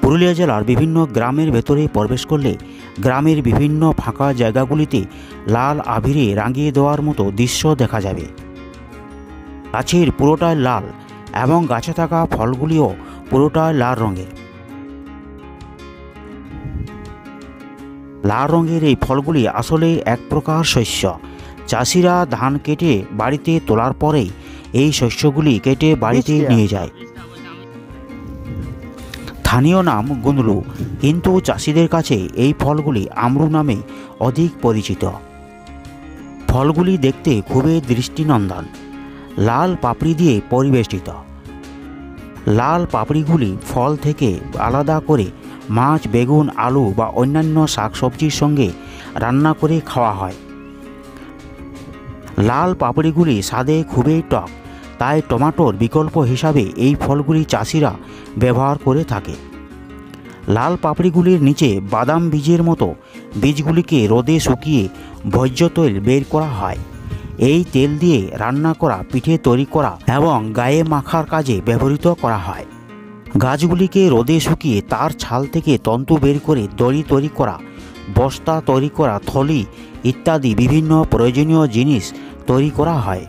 পুরুলিয়া জেলার বিভিন্ন গ্রামের ভেতরে প্রবেশ করলে গ্রামের বিভিন্ন ফাঁকা জায়গাগুলিতে লাল আবিরে রাঙিয়ে দেওয়ার মতো দৃশ্য দেখা যাবে। গাছের পুরোটাই লাল এবং গাছে থাকা ফলগুলিও পুরোটাই লাল রঙের। লাল রঙের এই ফলগুলি আসলে এক প্রকার শস্য। চাষিরা ধান কেটে বাড়িতে তোলার পরেই এই শস্যগুলি কেটে বাড়িতে নিয়ে যায়। স্থানীয় নাম গুন্দলু, কিন্তু চাষিদের কাছে এই ফলগুলি আমরু নামে অধিক পরিচিত। ফলগুলি দেখতে খুবই দৃষ্টিনন্দন, লাল পাপড়ি দিয়ে পরিবেষ্টিত। লাল পাপড়িগুলি ফল থেকে আলাদা করে মাছ, বেগুন, আলু বা অন্যান্য শাকসবজির সঙ্গে রান্না করে খাওয়া হয়। লাল পাপড়িগুলি স্বাদে খুবই টক, তাই টমেটোর বিকল্প হিসাবে এই ফলগুলি চাষিরা ব্যবহার করে থাকে। লাল পাপড়িগুলির নিচে বাদাম বীজের মতো বীজগুলিকে রোদে শুকিয়ে ভোজ্য তেল বের করা হয়। এই তেল দিয়ে রান্না করা, পিঠে তৈরি করা এবং গায়ে মাখার কাজে ব্যবহৃত করা হয়। গাছগুলিকে রোদে শুকিয়ে তার ছাল থেকে তন্তু বের করে দড়ি তৈরি করা, বস্তা তৈরি করা, থলি ইত্যাদি বিভিন্ন প্রয়োজনীয় জিনিস তৈরি করা হয়।